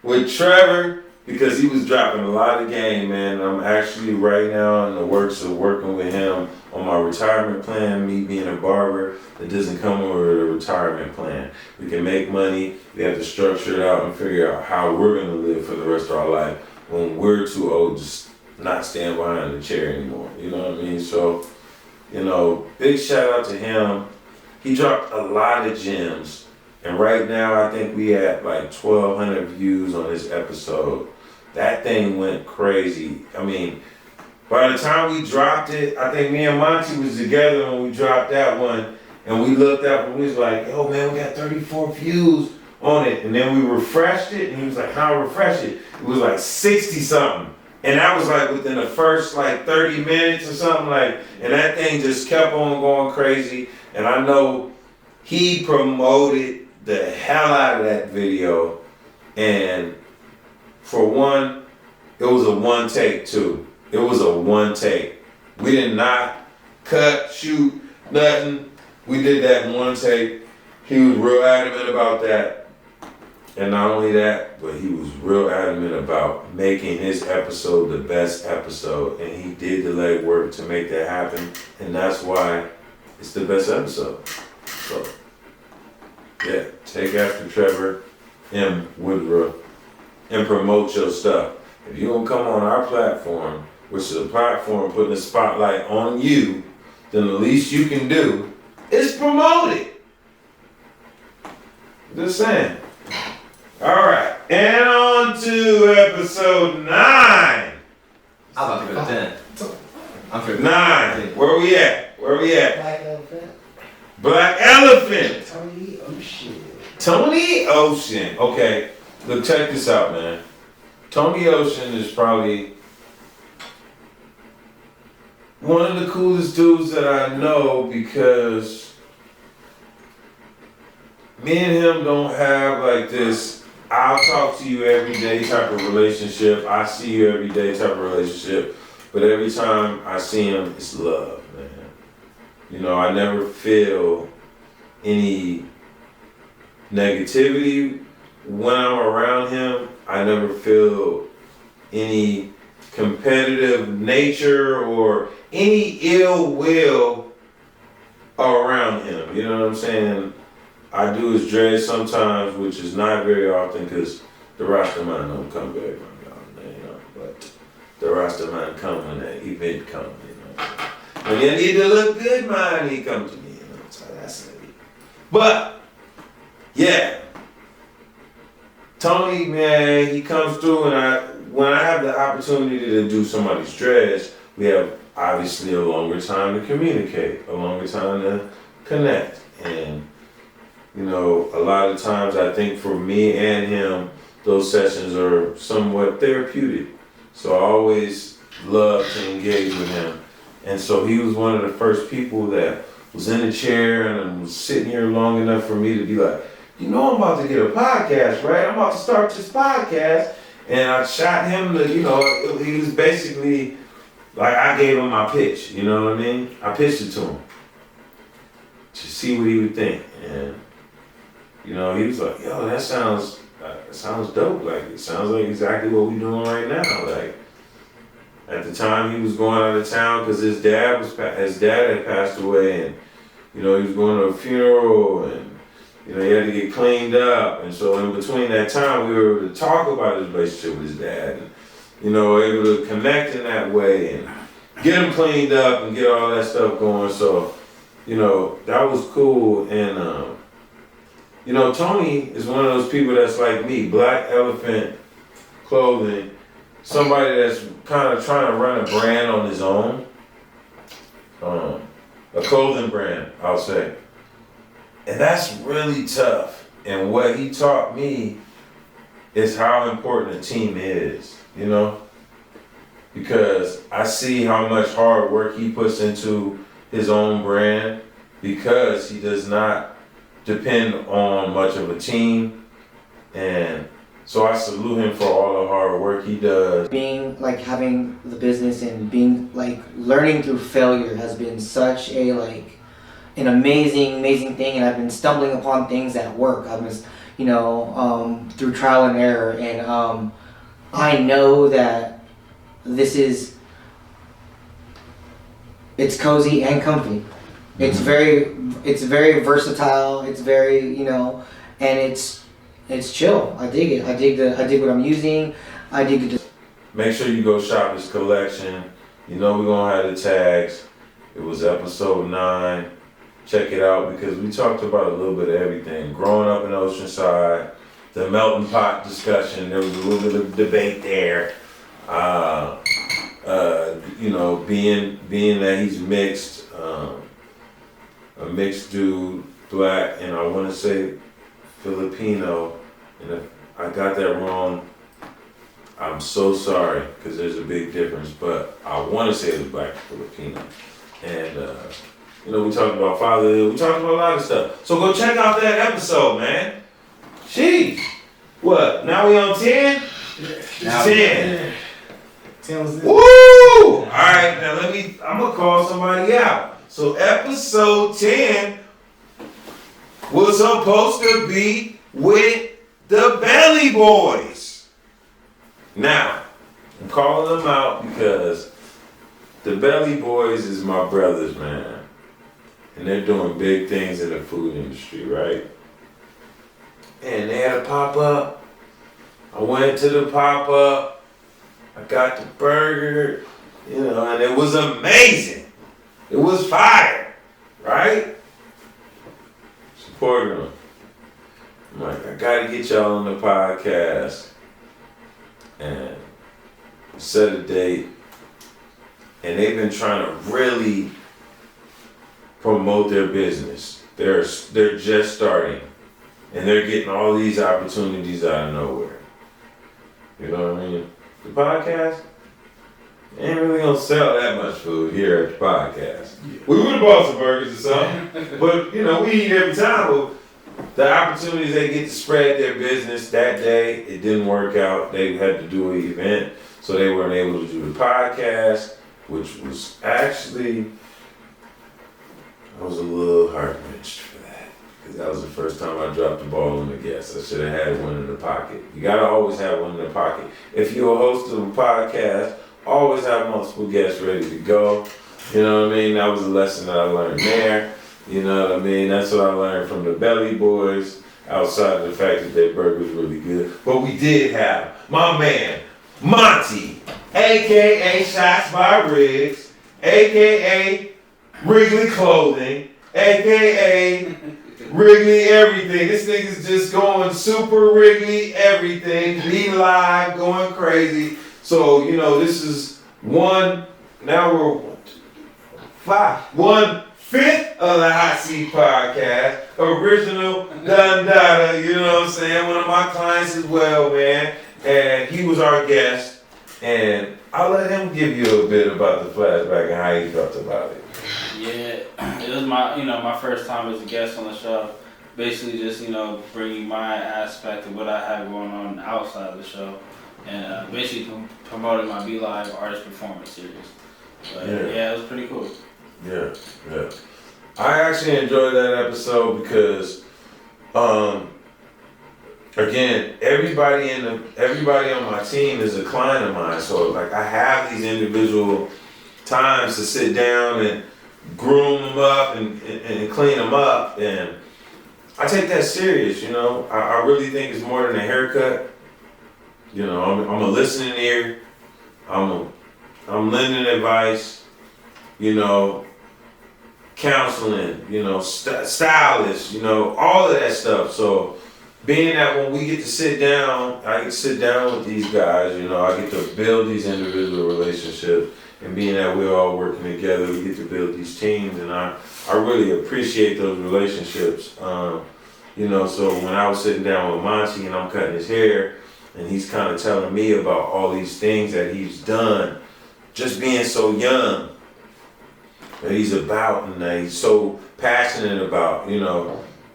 with Trevor, because he was dropping a lot of game, man. I'm actually right now in the works of working with him on my retirement plan, me being a barber. It doesn't come with a retirement plan. We can make money, we have to structure it out and figure out how we're gonna live for the rest of our life when we're too old to not stand behind the chair anymore. You know what I mean? So, big shout out to him. He dropped a lot of gems. And right now, I think we had like 1,200 views on this episode. That thing went crazy. I mean, by the time we dropped it, I think me and Monty was together when we dropped that one. And we looked up and we was like, yo, man, we got 34 views on it. And then we refreshed it. And he was like, how refresh it? It was like 60 something. And that was like within the first like 30 minutes or something like, and that thing just kept on going crazy. And I know he promoted the hell out of that video, and for one, it was a one take too. It was a one take. We did not cut, shoot, nothing. We did that in one take. He was real adamant about that. And not only that, but he was real adamant about making his episode the best episode, and he did the legwork to make that happen, and that's why it's the best episode. So, yeah, take after Trevor M. Woodruff and promote your stuff. If you don't come on our platform, which is a platform putting the spotlight on you, then the least you can do is promote it. Just saying. All right, and on to episode 9. I was about to go to 10. I'm for 9. Where we at? Black Elephant. Blvck Elephvnt. Tony Ocean. Tony Ocean. Okay, look, check this out, man. Tony Ocean is probably one of the coolest dudes that I know because me and him don't have like this I'll talk to you every day type of relationship. I see you every day type of relationship. But every time I see him, it's love, man. You know, I never feel any negativity when I'm around him. I never feel any competitive nature or any ill will around him. You know what I'm saying? I do his dreads sometimes, which is not very often because the Rasta man don't come very often, you know. But the Rasta man come when that event comes, you know. When you need to look good, man, he come to me, you know. So that's it. But yeah, Tony, man, he comes through, and when I have the opportunity to do somebody's dreads, we have obviously a longer time to communicate, a longer time to connect, and you know, a lot of times I think for me and him, those sessions are somewhat therapeutic. So I always love to engage with him. And so he was one of the first people that was in the chair and was sitting here long enough for me to be like, you know, I'm about to get a podcast, right? I'm about to start this podcast. And I shot him to, you know, he was basically like, I gave him my pitch, you know what I mean? I pitched it to him to see what he would think. And you know, he was like, yo, that sounds dope. Like, it sounds like exactly what we're doing right now. Like, at the time he was going out of town because his dad had passed away, and, you know, he was going to a funeral, and, you know, he had to get cleaned up. And so in between that time, we were able to talk about his relationship with his dad, and, you know, able to connect in that way and get him cleaned up and get all that stuff going. So, you know, that was cool. And, you know, Tony is one of those people that's like me, Blvck Elephvnt Clothing, somebody that's kind of trying to run a brand on his own, a clothing brand, I'll say. And that's really tough. And what he taught me is how important a team is, you know? Because I see how much hard work he puts into his own brand because he does not depend on much of a team, and so I salute him for all the hard work he does. Being like having the business and being like learning through failure has been such a like an amazing thing, and I've been stumbling upon things at work. I've been, you know, through trial and error, and I know that it's cozy and comfy. It's very versatile. It's very, you know, and it's chill. I dig it. I dig what I'm using. I dig it. Make sure you go shop his collection. You know we're gonna have the tags. It was episode 9. Check it out because we talked about a little bit of everything. Growing up in Oceanside, the melting pot discussion. There was a little bit of debate there. You know, being that he's mixed. A mixed dude, black, and I want to say Filipino, and if I got that wrong, I'm so sorry, because there's a big difference, but I want to say it was black Filipino. And, you know, we talked about fatherhood, we talked about a lot of stuff. So go check out that episode, man. Jeez. What, now we on 10? 10. 10 was it. Woo! All right, now I'm going to call somebody out. So episode 10 was supposed to be with the Belly Boys. Now, I'm calling them out because the Belly Boys is my brothers, man. and they're doing big things in the food industry, right? And they had a pop-up. I went to the pop-up. I got the burger, and it was amazing. It was fire, right? Supporting them. I'm like, I gotta get y'all on the podcast and set a date. And they've been trying to really promote their business. They're just starting, and they're getting all these opportunities out of nowhere. You know what I mean? The podcast ain't really gonna sell that much food here at the podcast. We would have bought some burgers or something, but we eat every time. But the opportunities they get to spread their business that day, it didn't work out. They had to do an event, so they weren't able to do the podcast, which was actually, I was a little heart-wrenched for that, because that was the first time I dropped the ball on the guest. I should have had one in the pocket. You gotta always have one in the pocket. If you're a host of a podcast, always have multiple guests ready to go. You know what I mean? That was a lesson that I learned there. You know what I mean? That's what I learned from the Belly Boys, outside of the fact that their burger was really good. But we did have my man, Monty, a.k.a. Shotbywriggz, a.k.a. Wrigley Clothing, a.k.a. Wrigley Everything. This nigga's just going super Wrigley Everything. Be live, going crazy. So, this is now we're 1/5 of the Hotseat podcast. Original Dun Dada, you know what I'm saying? One of my clients as well, man. And he was our guest. And I'll let him give you a bit about the flashback and how he felt about it. Yeah, it was my first time as a guest on the show. Basically just, bringing my aspect of what I have going on outside of the show. And basically promoting my Be Live artist performance series. But yeah, it was pretty cool. Yeah. I actually enjoyed that episode because, again, everybody on my team is a client of mine. So like I have these individual times to sit down and groom them up and clean them up, and I take that serious. I really think it's more than a haircut. I'm a listening ear. I'm lending advice. Counseling. Stylists. All of that stuff. So being that when we get to sit down, I get to sit down with these guys. I get to build these individual relationships, and being that we're all working together, we get to build these teams, and I really appreciate those relationships. So when I was sitting down with Monty and I'm cutting his hair, and he's kind of telling me about all these things that he's done, just being so young, that he's about and that he's so passionate about,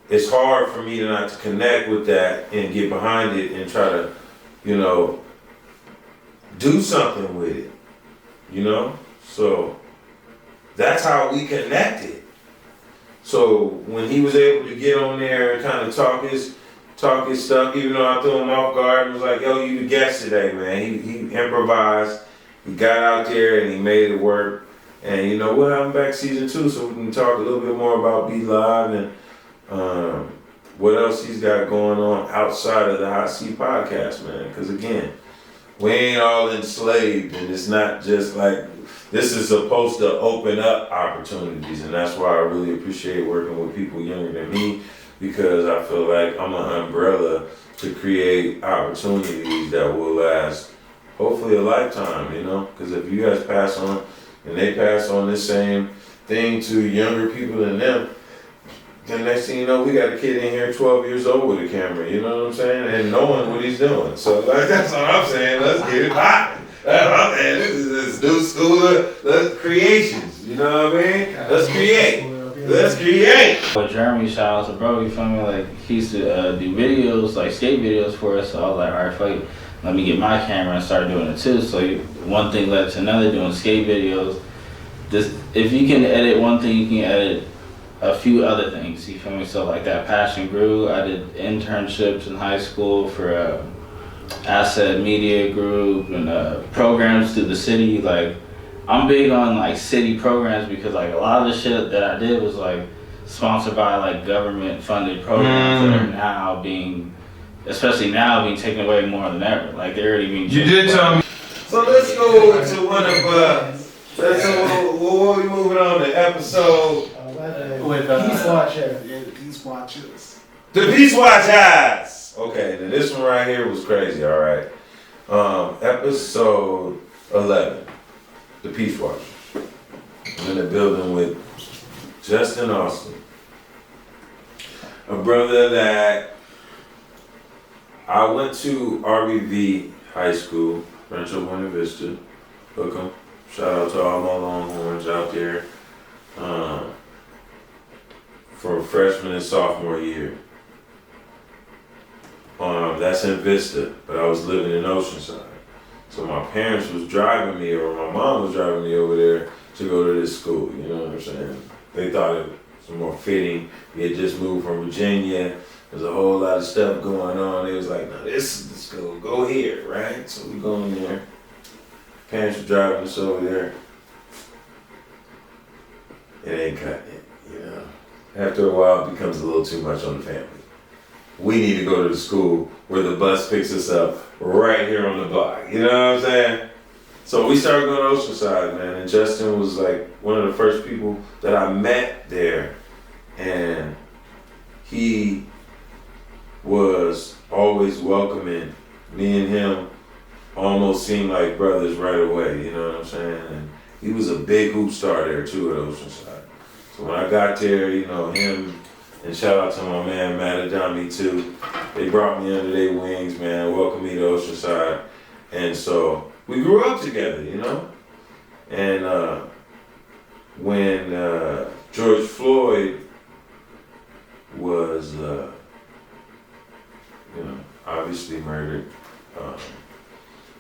it's hard for me not to connect with that and get behind it and try to, do something with it, So that's how we connected. So when he was able to get on there and kind of talk his stuff, even though I threw him off guard and was like, yo, you the guest today, man. He improvised, he got out there and he made it work. And we'll have him back season 2 so we can talk a little bit more about Be Live and what else he's got going on outside of the Hotseat podcast, man. Because again, we ain't all enslaved, and it's not just like, this is supposed to open up opportunities, and that's why I really appreciate working with people younger than me, because I feel like I'm an umbrella to create opportunities that will last hopefully a lifetime, because if you guys pass on and they pass on this same thing to younger people than them, then next thing you know, we got a kid in here 12 years old with a camera, you know what I'm saying? And knowing what he's doing. So that's what I'm saying. Let's get it popping. That's what I'm saying. This is new school of creations. You know what I mean? Let's create. Let's create. But Jeremy, shout out to bro, you feel me? Like, he used to do videos, like skate videos for us. So I was like, alright, fuck it. Let me get my camera and start doing it too. So one thing led to another, doing skate videos. If you can edit one thing, you can edit a few other things, you feel me? So like that passion grew. I did internships in high school for Asset Media Group and programs through the city. Like I'm big on like city programs because like a lot of the shit that I did was like sponsored by like government funded programs that are now being, especially now, being taken away more than ever. Like they're already being. You did tell me. So let's go to one of we'll be moving on to episode with ThePeaceWatchers. Yeah, ThePeaceWatchers. ThePeaceWatchers. Okay, now this one right here was crazy. All right, episode 11, ThePeaceWatchers. I'm in the building with Justin Austin, a brother that I went to RBV High School, Rancho Buena Vista. Hook 'em. Shout out to all my Longhorns out there for freshman and sophomore year. That's in Vista, but I was living in Oceanside. So my parents was driving me, or my mom was driving me over there to go to this school, you know what I'm saying? They thought it was more fitting. We had just moved from Virginia. There's a whole lot of stuff going on. They was like, no, this is the school, go here, right? So we go in there. Parents were driving us over there. It ain't cutting it, you know? After a while, it becomes a little too much on the family. We need to go to the school where the bus picks us up right here on the block, you know what I'm saying? So we started going to Oceanside, man, and Justin was like one of the first people that I met there, and he was always welcoming. Me and him almost seemed like brothers right away, you know what I'm saying? And he was a big hoop star there too at Oceanside. So when I got there, you know, him, and shout out to my man Matt Adami too, they brought me under their wings, man, welcomed me to Oceanside. And so we grew up together, you know? And when George Floyd was, you know, obviously murdered,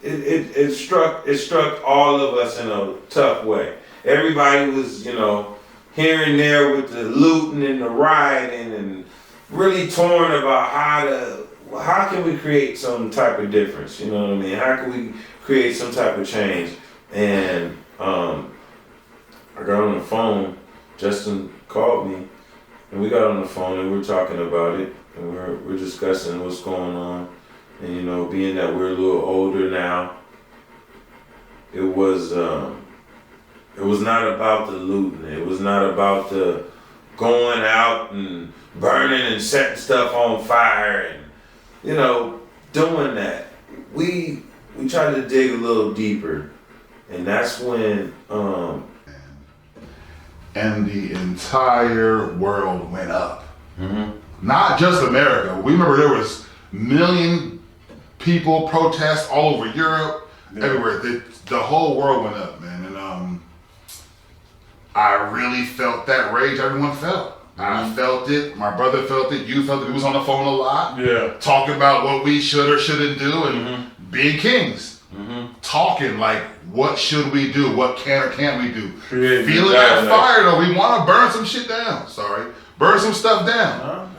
it struck all of us in a tough way. Everybody was, you know, here and there with the looting and the rioting, and really torn about how can we create some type of difference, you know what I mean? How can we create some type of change? And I got on the phone, Justin called me, and we got on the phone and we were talking about it, and we're discussing what's going on. And you know, being that we're a little older now, it was not about the looting. It was not about the going out and burning and setting stuff on fire and, you know, doing that. We tried to dig a little deeper, and that's when and the entire world went up. Not just America. We remember there was million people protest all over Europe, everywhere. The whole world went up, man. And I really felt that rage everyone felt. I felt it, my brother felt it, you felt it. We was on the phone a lot, talking about what we should or shouldn't do, and being kings. Talking like, what should we do? What can or can't we do? Feeling that fire though, we want to burn some shit down. Sorry, burn some stuff down.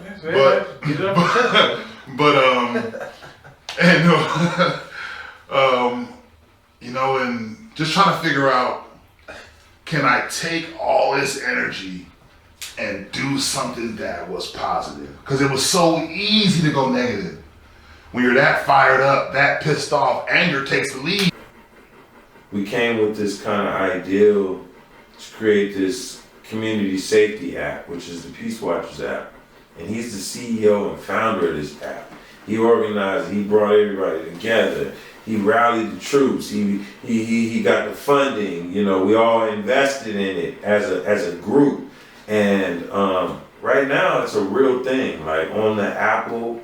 You know, and just trying to figure out, can I take all this energy and do something that was positive? Because it was so easy to go negative. When you're that fired up, that pissed off, anger takes the lead. We came with this kind of ideal to create this community safety app, which is the Peace Watchers app. And he's the CEO and founder of this app. He organized, he brought everybody together. He rallied the troops. He got the funding. You know, we all invested in it as a group. And right now, it's a real thing. Like on the Apple,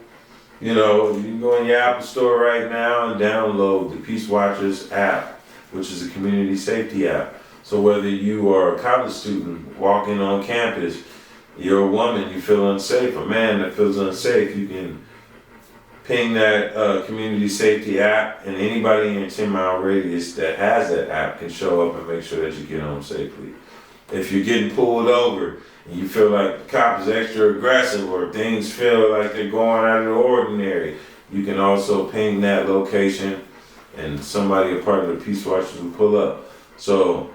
you know, you can go in your Apple store right now and download the Peace Watchers app, which is a community safety app. So whether you are a college student walking on campus, you're a woman, you feel unsafe, a man that feels unsafe, you can ping that community safety app, and anybody in your 10-mile radius that has that app can show up and make sure that you get home safely. If you're getting pulled over and you feel like the cop is extra aggressive, or things feel like they're going out of the ordinary, you can also ping that location and somebody, a part of the Peace Watchers, will pull up. So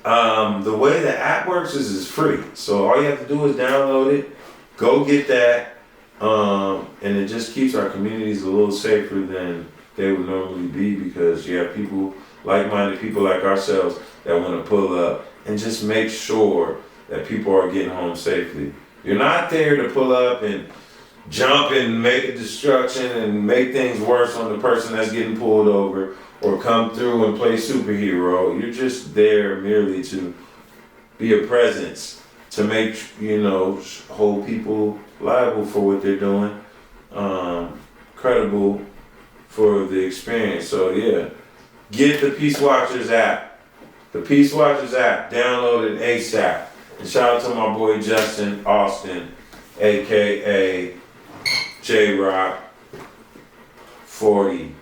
the way the app works is it's free. So all you have to do is download it, go get that, and it just keeps our communities a little safer than they would normally be, because you have people, like-minded people like ourselves, that want to pull up and just make sure that people are getting home safely. You're not there to pull up and jump and make a destruction and make things worse on the person that's getting pulled over, or come through and play superhero. You're just there merely to be a presence, to make, hold people liable for what they're doing, credible for the experience. So yeah, get the Peace Watchers app. The Peace Watchers app, download it ASAP. And shout out to my boy Justin Austin, aka J-Rock 40.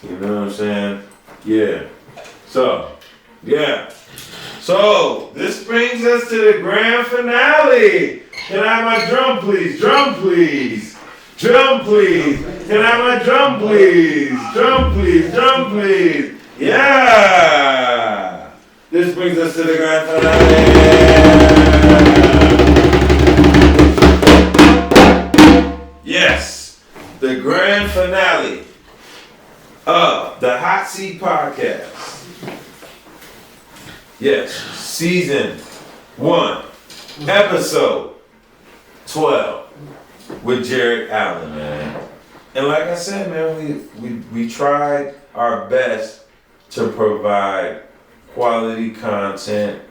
You know what I'm saying? Yeah. So, yeah. So, this brings us to the grand finale. Can I have my drum, please? Drum, please. Drum, please. Can I have my drum, please? Drum, please. Drum, please. Yeah. This brings us to the grand finale. Yes. The grand finale of the Hotseat podcast. Yes, season 1, episode 12 with Jerrick Allen, man. And like I said, man, we tried our best to provide quality content.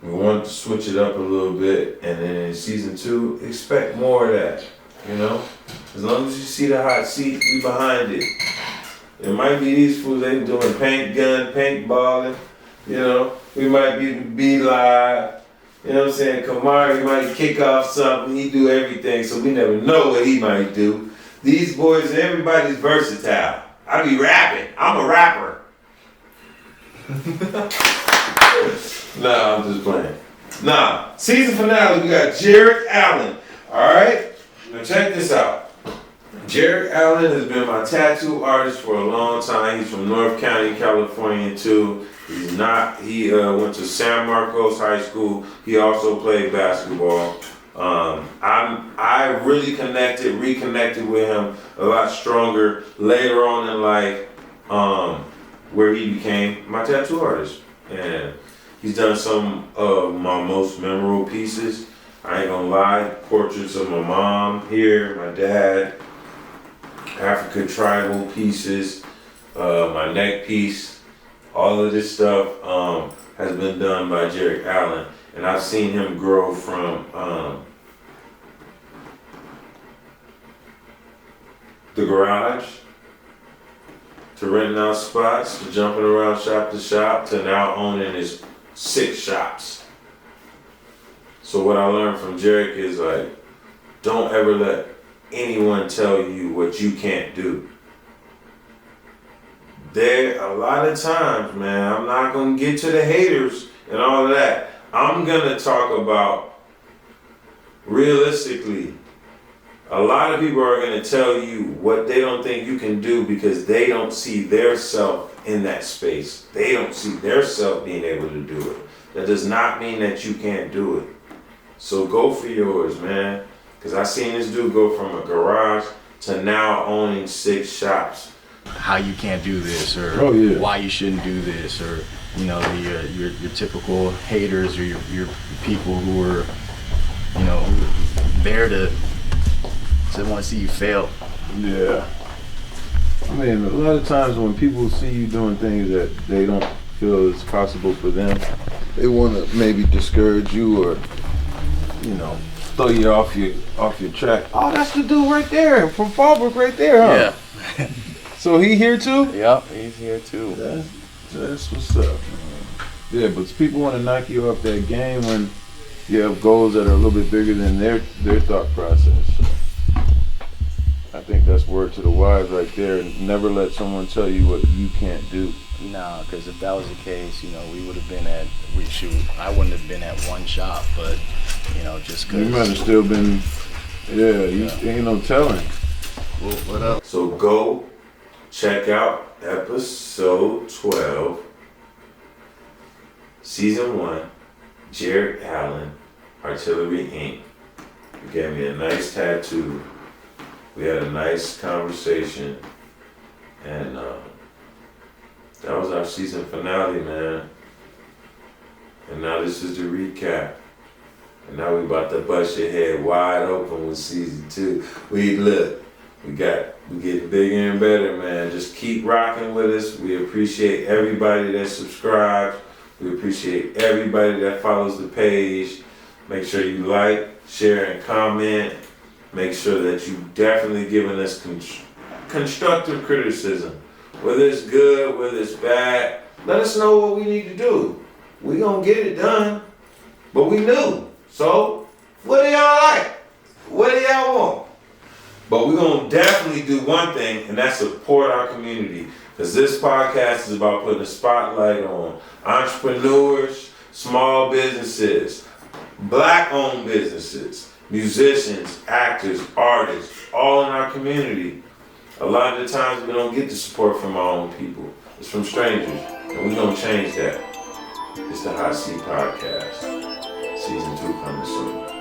We wanted to switch it up a little bit, and then in season 2, expect more of that. As long as you see the hot seat, we behind it. It might be these fools, they doing paint gun, paintballing. We might be live. You know what I'm saying? Kamari, he might kick off something. He do everything, so we never know what he might do. These boys, everybody's versatile. I be rapping. I'm a rapper. Nah, I'm just playing. Nah, season finale, we got Jerrick Allen. All right? Now check this out. Jerrick Allen has been my tattoo artist for a long time. He's from North County, California too. He went to San Marcos High School. He also played basketball. I really reconnected with him a lot stronger later on in life, where he became my tattoo artist. And he's done some of my most memorable pieces. I ain't gonna lie, portraits of my mom here, my dad, African tribal pieces, my neck piece, all of this stuff has been done by Jerrick Allen. And I've seen him grow from the garage to renting out spots, to jumping around shop to shop, to now owning his 6 shops. So what I learned from Jerrick is don't ever let anyone tell you what you can't do. There, a lot of times, man, I'm not gonna get to the haters and all of that. I'm gonna talk about realistically. A lot of people are gonna tell you what they don't think you can do because they don't see their self in that space. They don't see their self being able to do it. That does not mean that you can't do it. So go for yours, man. Because I seen this dude go from a garage to now owning 6 shops. How you can't do this, or why you shouldn't do this, or your typical haters, or your people who are there to want to see you fail. Yeah. I mean, a lot of times when people see you doing things that they don't feel is possible for them, they want to maybe discourage you or throw you off your track. Oh, that's the dude right there from Fallbrook right there, huh? Yeah. So he here too? Yep, he's here too. That's what's up, man. Yeah, but people want to knock you off that game when you have goals that are a little bit bigger than their thought process. So I think that's word to the wise right there. Never let someone tell you what you can't do. No, because if that was the case, we would have been at, I wouldn't have been at one shop, but, just because. You might have still been, ain't no telling. Well, what up? So go check out episode 12, season 1, Jerrick Allen, Artillery Inc. He gave me a nice tattoo. We had a nice conversation, and that was our season finale, man. And now this is the recap. And now we about to bust your head wide open with season 2. We getting bigger and better, man. Just keep rocking with us. We appreciate everybody that subscribes. We appreciate everybody that follows the page. Make sure you like, share, and comment. Make sure that you definitely giving us constructive criticism. Whether it's good, whether it's bad, let us know what we need to do. We gonna get it done, but we new. So, what do y'all like? What do y'all want? But we're gonna definitely do one thing, and that's support our community. Because this podcast is about putting a spotlight on entrepreneurs, small businesses, Black-owned businesses, musicians, actors, artists, all in our community. A lot of the times we don't get the support from our own people. It's from strangers, and we're gonna change that. It's the Hotseat Podcast. Season 2 coming soon.